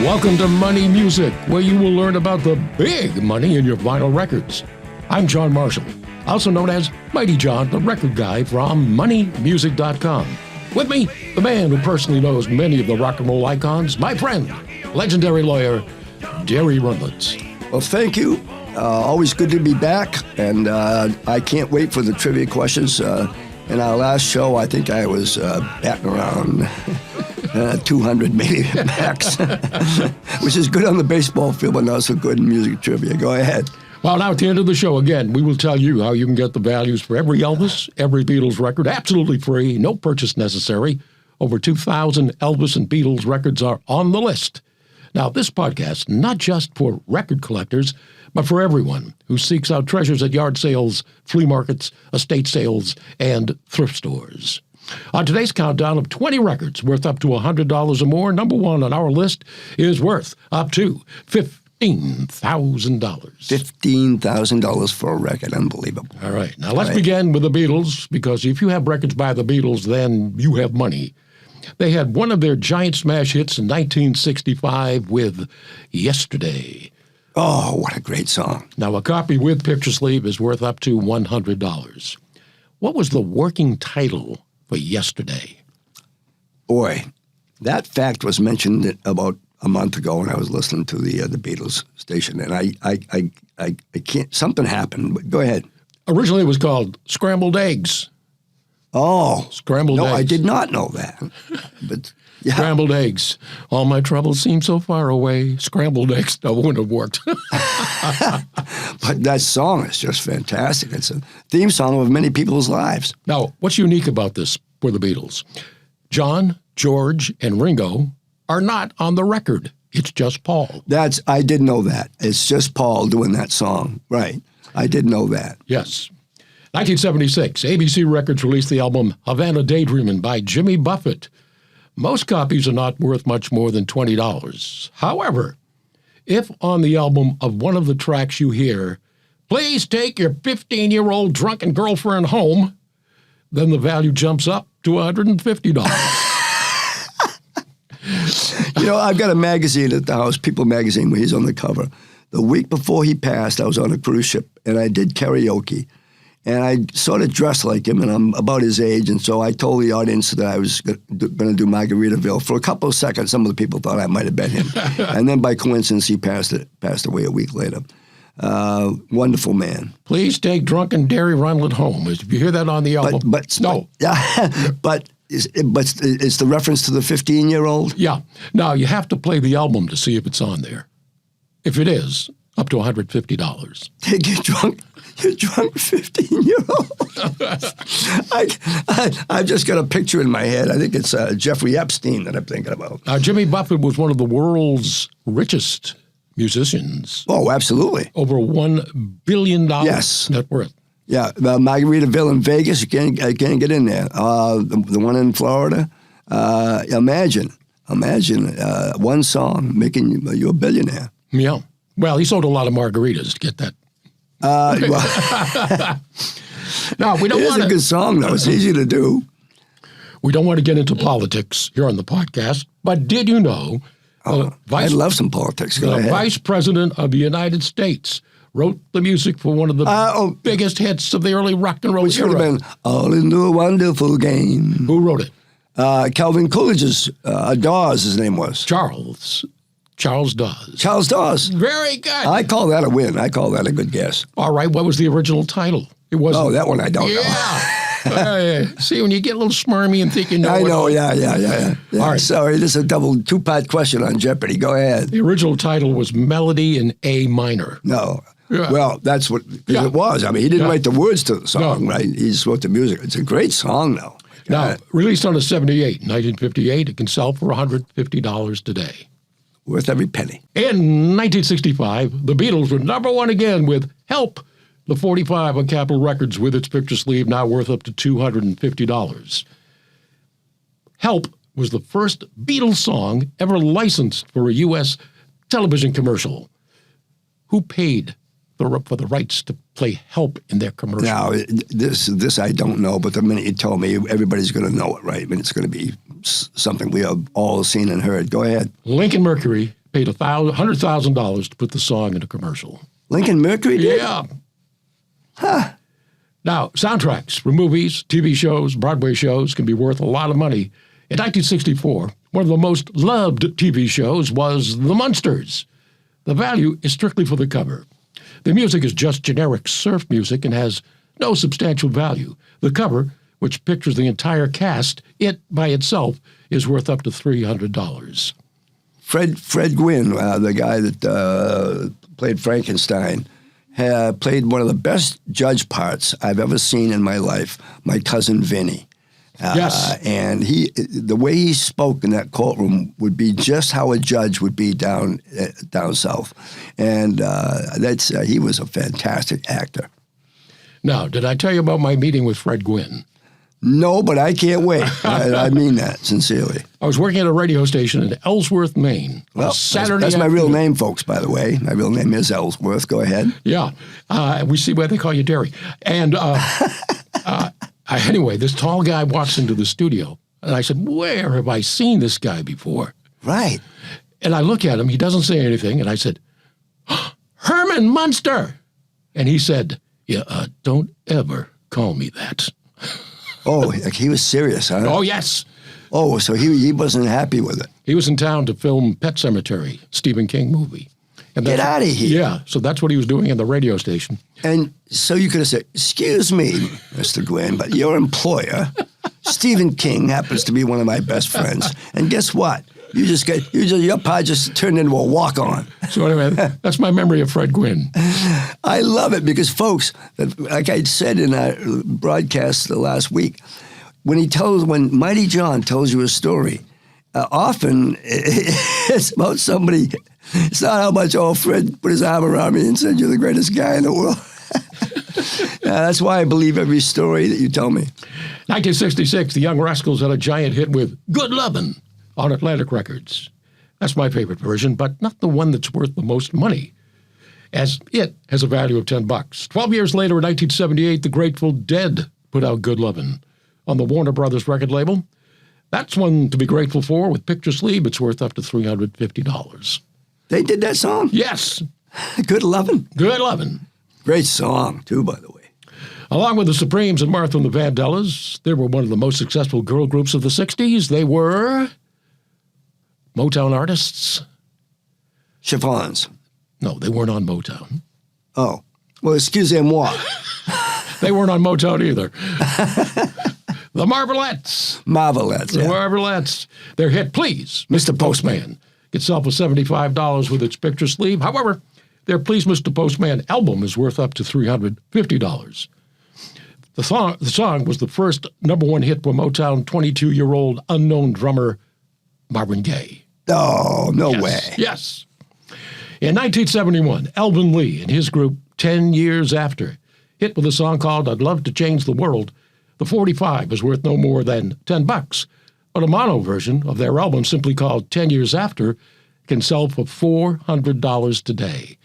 Welcome to Money Music, where you will learn about the big money in your vinyl records. I'm John Marshall, also known as Mighty John, the record guy from MoneyMusic.com. With me, the man who personally knows many of the rock and roll icons, my friend, legendary lawyer, Derry Rundlett. Well, thank you. Always good to be back, and I can't wait for the trivia questions. In our last show, I think I was batting around 200 maybe max, which is good on the baseball field, but not so good in music trivia. Go ahead. Well, now at the end of the show, again, we will tell you how you can get the values for every Elvis, every Beatles record, absolutely free, no purchase necessary. Over 2,000 Elvis and Beatles records are on the list. Now, this podcast, not just for record collectors, but for everyone who seeks out treasures at yard sales, flea markets, estate sales, and thrift stores. On today's countdown of 20 records worth up to $100 or more, number one on our list is worth up to $15,000. $15,000 for a record. Unbelievable. All right. Now, let's begin with the Beatles, because if you have records by the Beatles, then you have money. They had one of their giant smash hits in 1965 with Yesterday. Oh, what a great song. Now, a copy with picture sleeve is worth up to $100. What was the working title for Yesterday? Boy, that fact was mentioned about a month ago when I was listening to the Beatles station, and I can't, something happened, but go ahead. Originally, it was called Scrambled Eggs. Oh. Scrambled eggs. No, I did not know that. But yeah. Scrambled eggs. All my troubles seem so far away. Scrambled eggs. No, wouldn't have worked. But that song is just fantastic. It's a theme song of many people's lives. Now, what's unique about this for the Beatles? John, George, and Ringo are not on the record. It's just Paul. I did know that. It's just Paul doing that song. Right. I did know that. Yes. 1976, ABC Records released the album Havana Daydreamin' by Jimmy Buffett. Most copies are not worth much more than $20. However, if on the album of one of the tracks you hear, "Please take your 15-year-old drunken girlfriend home," then the value jumps up to $150. You know, I've got a magazine at the house, People Magazine, where he's on the cover. The week before he passed, I was on a cruise ship, and I did karaoke. And I sort of dressed like him, and I'm about his age, and so I told the audience that I was going to do Margaritaville. For a couple of seconds, some of the people thought I might have been him. And then by coincidence, he passed away a week later. Wonderful man. Please take drunken Derry Rundlett home. If you hear that on the album. No. Yeah, but it's the reference to the 15-year-old? Yeah. Now, you have to play the album to see if it's on there. If it is, up to $150. Take your drunk 15-year-old. I've just got a picture in my head. I think it's Jeffrey Epstein that I'm thinking about. Jimmy Buffett was one of the world's richest musicians. Oh, absolutely. Over $1 billion net worth. Yeah, Margaritaville in Vegas, you can't get in there. The one in Florida, imagine one song making you a billionaire. Yeah. Well, he sold a lot of margaritas to get that. Well, no, we don't want to. It's a good song, though. It's easy to do. We don't want to get into politics here on the podcast, but did you know I'd love some politics. Go ahead. Vice President of the United States wrote the music for one of the biggest hits of the early rock and roll which era. Which would have been All Into a Wonderful Game. Who wrote it? Calvin Coolidge's Dawes, his name was. Charles Dawes. Charles Dawes. Very good. I call that a win. I call that a good guess. All right. What was the original title? It wasn't. Oh, that one I don't know. See, when you get a little smarmy and think you know. I know, yeah. All right. Sorry, this is a two-part question on Jeopardy. Go ahead. The original title was Melody in A minor. No. Yeah. Well, that's what it was. I mean, he didn't write the words to the song, right? He just wrote the music. It's a great song, though. Now, released on a 1958, it can sell for $150 today. Worth every penny. In 1965, the Beatles were number one again with Help, the 45 on Capitol Records with its picture sleeve now worth up to $250. Help was the first Beatles song ever licensed for a U.S. television commercial. Who paid for the rights to play Help in their commercial? Now, this I don't know, but the minute you told me, everybody's going to know it, right? I mean, it's going to be something we have all seen and heard. Go ahead. Lincoln Mercury paid $100,000 to put the song in a commercial. Lincoln Mercury did? Yeah. Huh. Now, soundtracks for movies, TV shows, Broadway shows can be worth a lot of money. In 1964, one of the most loved TV shows was The Munsters. The value is strictly for the cover. The music is just generic surf music and has no substantial value. The cover, which pictures the entire cast, it by itself is worth up to $300. Fred Gwynne, the guy that played Frankenstein, had played one of the best judge parts I've ever seen in my life, my cousin Vinny. Yes. And the way he spoke in that courtroom would be just how a judge would be down south. And he was a fantastic actor. Now, did I tell you about my meeting with Fred Gwynne? No, but I can't wait. I mean that sincerely. I was working at a radio station in Ellsworth, Maine. Well, Saturday that's my real afternoon. name, folks, by the way. My real name is Ellsworth. Go ahead. Yeah. We see why they call you Derry. And anyway, this tall guy walks into the studio, and I said, where have I seen this guy before? Right. And I look at him. He doesn't say anything. And I said, Herman Munster. And he said, yeah, don't ever call me that. Oh, like he was serious, huh? Oh, yes. Oh, so he wasn't happy with it. He was in town to film Pet Sematary, Stephen King movie. And Get out of here. Yeah, so that's what he was doing in the radio station. And so you could have said, excuse me, Mr. Gwynne, but your employer, Stephen King, happens to be one of my best friends. And guess what? Your pod just turned into a walk-on. So anyway, that's my memory of Fred Gwynne. I love it because, folks, like I said in our broadcast last week, when Mighty John tells you a story, often it's about somebody. It's not how much Fred put his arm around me and said, you're the greatest guy in the world. That's why I believe every story that you tell me. 1966, the Young Rascals had a giant hit with Good Lovin' on Atlantic Records. That's my favorite version, but not the one that's worth the most money, as it has a value of $10. 12 years later, in 1978, the Grateful Dead put out Good Lovin' on the Warner Brothers record label. That's one to be grateful for. With picture sleeve, it's worth up to $350. They did that song? Yes. Good Lovin'. Good Lovin'. Great song, too, by the way. Along with the Supremes and Martha and the Vandellas, they were one of the most successful girl groups of the 60s. They were Motown artists. Chiffons. No, they weren't on Motown. Oh. Well, excusez-moi. They weren't on Motown either. The Marvelettes. Marvelettes, The yeah. Marvelettes. Their hit, Please, Mr. Postman, itself was $75 with its picture sleeve. However, their Please, Mr. Postman album is worth up to $350. The song was the first #1 hit for Motown 22-year-old unknown drummer Marvin Gaye. Oh, no way. Yes. In 1971, Elvin Lee and his group, 10 Years After, hit with a song called I'd Love to Change the World. The 45 is worth no more than $10, but a mono version of their album, simply called 10 Years After, can sell for $400 today.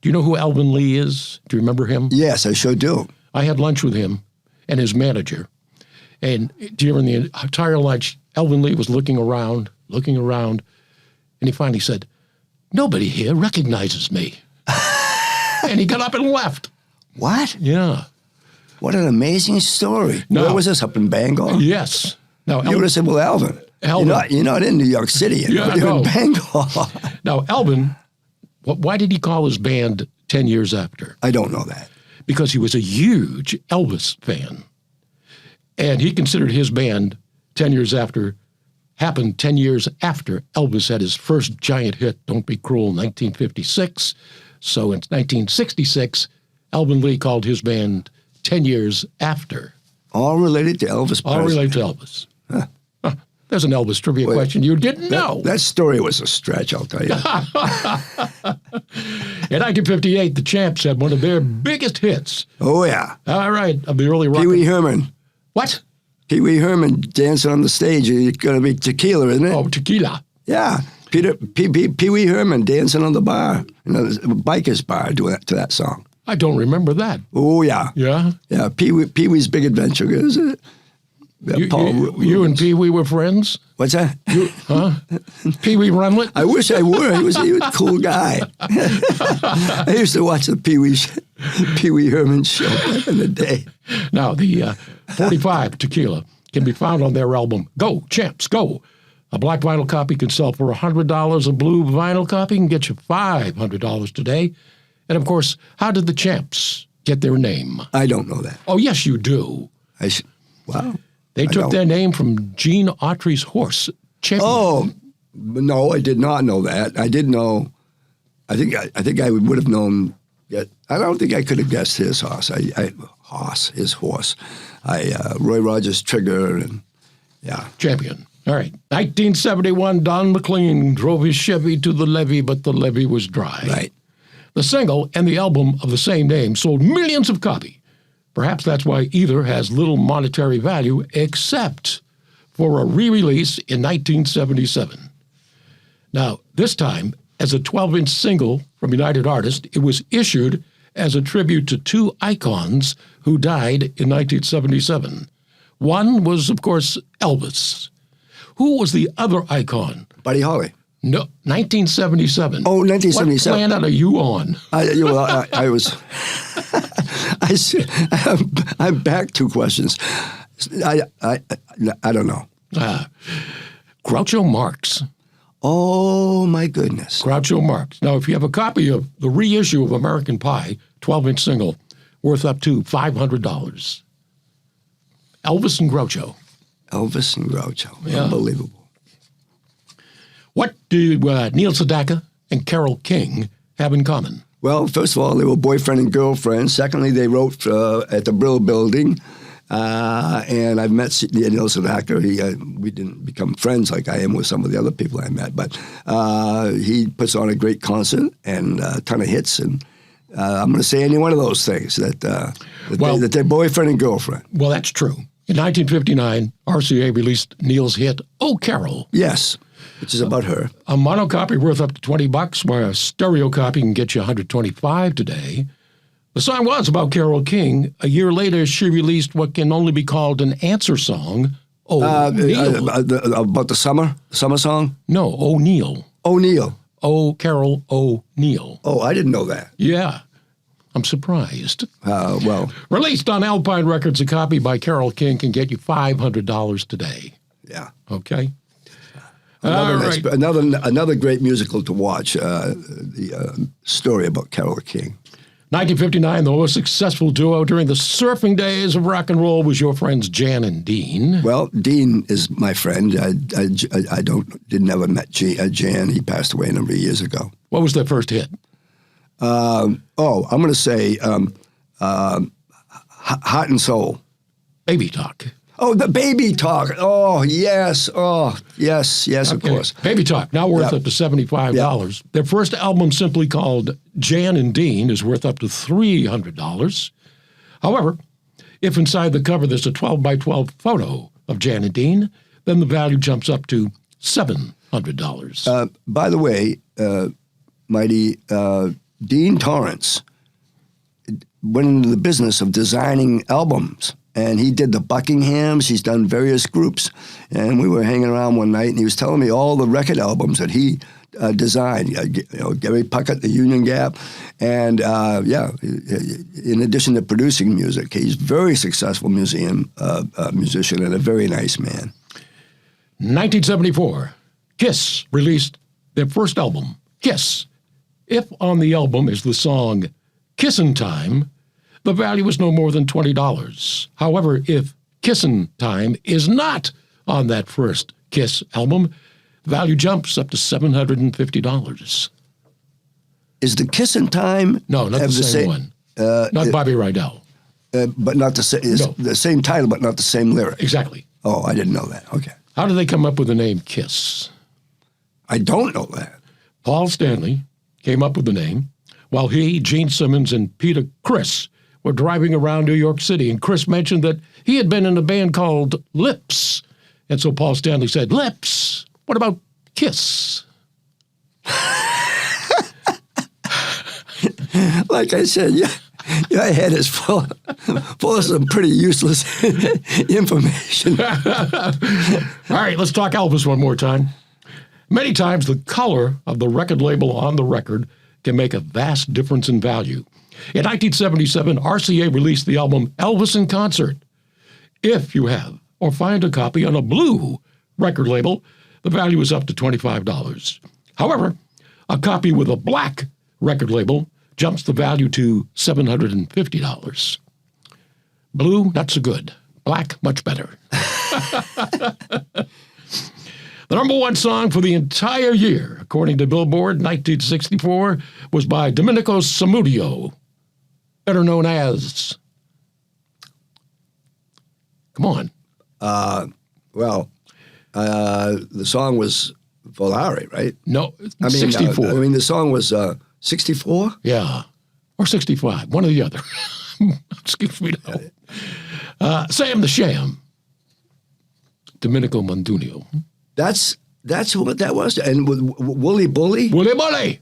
Do you know who Elvin Lee is? Do you remember him? Yes, I sure do. I had lunch with him and his manager. And during the entire lunch, Elvin Lee was looking around, and he finally said, nobody here recognizes me. And he got up and left. What? Yeah. What an amazing story. No. Where was this, up in Bangor? Yes. Now, You would have said, well, Elvin. You're not in New York City. Yeah, You're no. in Bangor. Now, Elvin, why did he call his band 10 Years After? I don't know that. Because he was a huge Elvis fan. And he considered his band 10 Years After happened 10 years after Elvis had his first giant hit, Don't Be Cruel, in 1956. So in 1966, Elvin Lee called his band 10 Years After. All related to Elvis Presley. All related to Elvis. Huh. There's an Elvis trivia question you didn't know. That story was a stretch, I'll tell you. In 1958, the Champs had one of their biggest hits. Oh, yeah. All right, of the early rock. Pee Wee Herman. What? Pee Wee Herman dancing on the stage. It's going to be tequila, isn't it? Oh, Tequila. Yeah. Pee Wee Herman dancing on the bar, a biker's bar, doing that to that song. I don't remember that. Oh, yeah. Yeah? Yeah, Pee-wee's Big Adventure. Isn't it? Yeah, You and Pee Wee were friends? What's that? Huh? Pee Wee Rundlett? I wish I were. He was a cool guy. I used to watch the Pee Wee Herman show back in the day. Now, the 45 tequila can be found on their album, Go, Champs, Go. A black vinyl copy can sell for $100. A blue vinyl copy can get you $500 today. And, of course, how did the Champs get their name? I don't know that. Oh, yes, you do. Wow. They took their name from Gene Autry's horse, Champion. Oh, no, I did not know that. I did know. I think I would have known. I don't think I could have guessed his horse. His horse. Roy Rogers Trigger, and yeah. Champion. All right. 1971, Don McLean drove his Chevy to the levee, but the levee was dry. Right. The single and the album of the same name sold millions of copies. Perhaps that's why either has little monetary value except for a re-release in 1977. Now, this time, as a 12-inch single from United Artists, it was issued as a tribute to two icons who died in 1977. One was, of course, Elvis. Who was the other icon? Buddy Holly. No, 1977. Oh, 1977. What planet are you on? I was. I'm back 2 questions. I don't know. Groucho Marx. Oh, my goodness. Groucho Marx. Now, if you have a copy of the reissue of American Pie, 12-inch single, worth up to $500. Elvis and Groucho. Elvis and Groucho. Yeah. Unbelievable. What do Neil Sedaka and Carole King have in common? Well, first of all, they were boyfriend and girlfriend. Secondly, they wrote at the Brill Building. And I've met Neil Sedaka. We didn't become friends like I am with some of the other people I met, but he puts on a great concert and a ton of hits. And I'm going to say any one of those things, that they're boyfriend and girlfriend. Well, that's true. In 1959, RCA released Neil's hit, Oh, Carol. Yes, which is about her. A mono copy worth up to $20, while a stereo copy can get you $125 today. The song was about Carole King. A year later, she released what can only be called an answer song, Oh, Neil. About the summer song? No, O'Neill. O'Neill. Oh, Carol O'Neill. Oh, I didn't know that. Yeah. I'm surprised. Well. Released on Alpine Records, a copy by Carole King can get you $500 today. Yeah. Okay. Another great musical to watch, the story about Carole King. 1959, the most successful duo during the surfing days of rock and roll was your friends Jan and Dean. Well, Dean is my friend. I never met Jan. He passed away a number of years ago. What was their first hit? I'm going to say Heart and Soul. Baby Talk. Oh, the Baby Talk. Oh, yes. Oh, yes, okay. Of course. Baby Talk, now worth up to $75. Yep. Their first album, simply called Jan and Dean, is worth up to $300. However, if inside the cover there's a 12-by-12 photo of Jan and Dean, then the value jumps up to $700. By the way, Mighty, Dean Torrance went into the business of designing albums. And he did the Buckinghams. He's done various groups. And we were hanging around one night, and he was telling me all the record albums that he designed. Gary Puckett, the Union Gap. And, in addition to producing music, he's a very successful musician and a very nice man. 1974, Kiss released their first album, Kiss. If on the album is the song Kissin' Time, the value is no more than $20. However, if Kissin' Time is not on that first Kiss album, the value jumps up to $750. Is the Kissin' Time? No, not the same one. Not Bobby Rydell. But not the same. No. The same title, but not the same lyric. Exactly. Oh, I didn't know that. Okay. How did they come up with the name Kiss? I don't know that. Paul Stanley came up with the name, while he, Gene Simmons, and Peter Criss were driving around New York City, and Chris mentioned that he had been in a band called Lips. And so Paul Stanley said, Lips, what about Kiss? Like I said, Your head is full of some pretty useless information. All right, let's talk Elvis one more time. Many times the color of the record label on the record can make a vast difference in value. In 1977, RCA released the album Elvis in Concert. If you have or find a copy on a blue record label, the value is up to $25. However, a copy with a black record label jumps the value to $750. Blue, not so good. Black, much better. The number one song for the entire year, according to Billboard, 1964, was by Domenico Samudio, better known as... Come on. The song was Volare, right? No, 64. The song was 64? Yeah, or 65, one or the other. Excuse me now. Sam the Sham, Domenico Mondunio. That's what that was? And with Wooly Bully? Wooly Bully.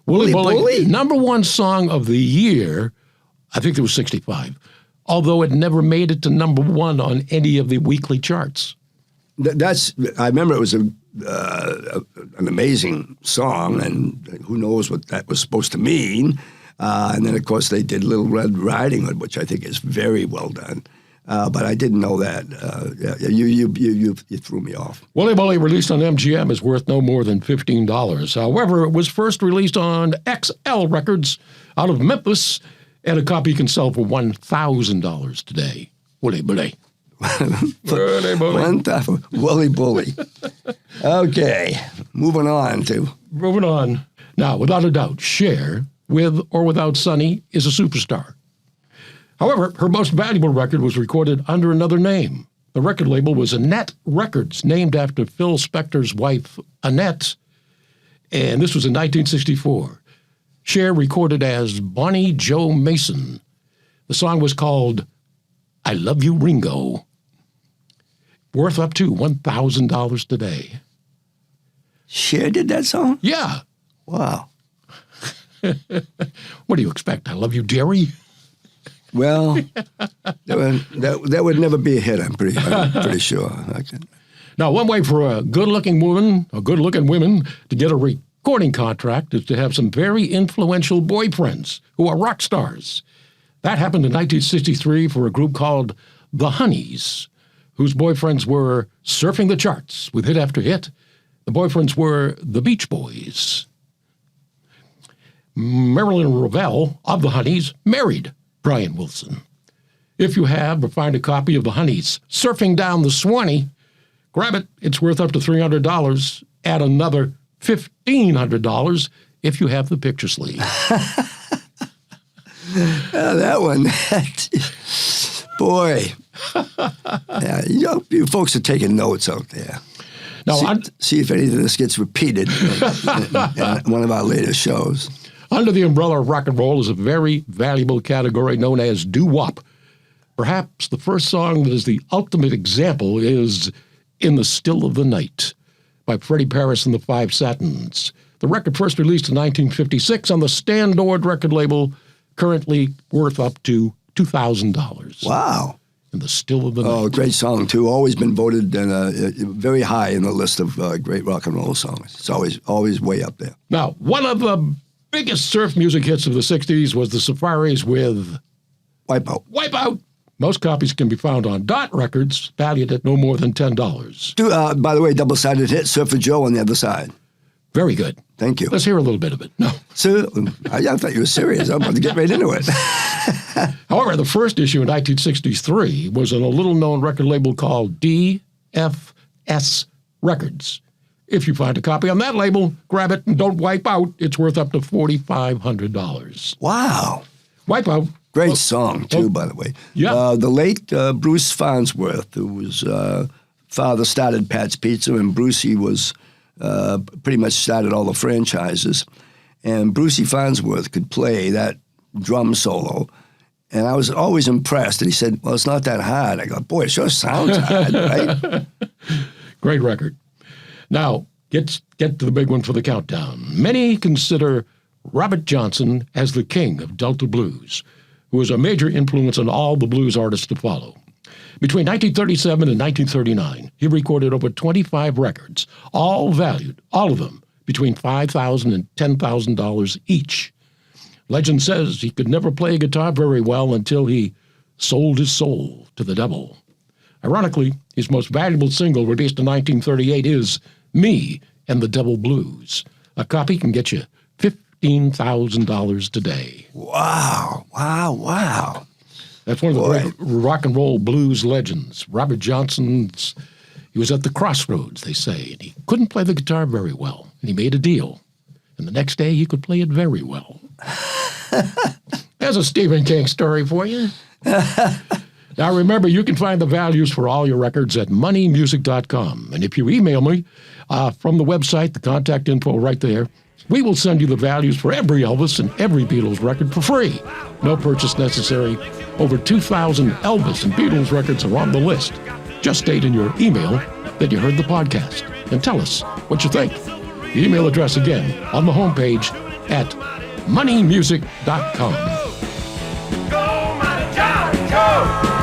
Wooly Bully. Number one song of the year, I think it was 65, although it never made it to number one on any of the weekly charts. I remember it was an amazing song, and who knows what that was supposed to mean. And then, of course, they did Little Red Riding Hood, which I think is very well done. But I didn't know that. You threw me off. Wooly Bully, released on MGM, is worth no more than $15. However, it was first released on XL Records out of Memphis, and a copy can sell for $1,000 today. Wooly Bully. Wooly Bully. Wooly Bully. Okay, moving on. Now, without a doubt, Cher, with or without Sonny, is a superstar. However, her most valuable record was recorded under another name. The record label was Annette Records, named after Phil Spector's wife, Annette, and this was in 1964. Cher recorded as Bonnie Jo Mason. The song was called I Love You, Ringo, worth up to $1,000 today. Cher did that song? Yeah. Wow. What do you expect? I Love You, Derry? Well, that would never be a hit, I'm pretty sure. Now, one way for a good-looking woman to get a recording contract is to have some very influential boyfriends who are rock stars. That happened in 1963 for a group called The Honeys, whose boyfriends were surfing the charts with hit after hit. The boyfriends were the Beach Boys. Marilyn Ravel of The Honeys married Brian Wilson. If you have or find a copy of The Honeys Surfing Down the Swanee, grab it. It's worth up to $300. Add another $1,500 if you have the picture sleeve. That one, boy. Yeah, you folks are taking notes out there. Now, see if any of this gets repeated in one of our later shows. Under the umbrella of rock and roll is a very valuable category known as doo-wop. Perhaps the first song that is the ultimate example is In the Still of the Night by Freddie Paris and the Five Satins. The record first released in 1956 on the Standard record label, currently worth up to $2,000. Wow. In the Still of the Night. Oh, great song, too. Always been voted very high in the list of great rock and roll songs. It's always way up there. Now, one of the biggest surf music hits of the 60s was the Safaris with Wipeout. Most copies can be found on Dot Records, valued at no more than $10. By the way, double-sided hit, Surfer Joe on the other side. Very good. Thank you. Let's hear a little bit of it. No. So, I thought you were serious. I'm about to get right into it. However, the first issue in 1963 was on a little-known record label called DFS Records. If you find a copy on that label, grab it and don't wipe out. It's worth up to $4,500. Wow. Wipeout. Great song, too, by the way. Yeah. The late Bruce Farnsworth, who was father started Pat's Pizza, and Brucey was pretty much started all the franchises. And Brucey Farnsworth could play that drum solo. And I was always impressed. And he said, well, it's not that hard. I go, boy, it sure sounds hard, right? Great record. Now, get to the big one for the countdown. Many consider Robert Johnson as the king of Delta blues. who was a major influence on all the blues artists to follow. Between 1937 and 1939, he recorded over 25 records, all valued, all of them, between $5,000 and $10,000 each. Legend says he could never play guitar very well until he sold his soul to the devil. Ironically, his most valuable single, released in 1938, is Me and the Devil Blues. A copy can get you $15,000 today. Wow, wow, wow. That's one of the great rock and roll blues legends. Robert Johnson's, he was at the crossroads, they say, and he couldn't play the guitar very well. And he made a deal. And the next day, he could play it very well. There's a Stephen King story for you. Now, remember, you can find the values for all your records at moneymusic.com. And if you email me from the website, the contact info right there, we will send you the values for every Elvis and every Beatles record for free. No purchase necessary. Over 2,000 Elvis and Beatles records are on the list. Just state in your email that you heard the podcast and tell us what you think. The email address again on the homepage at moneymusic.com. Go, Money John, go!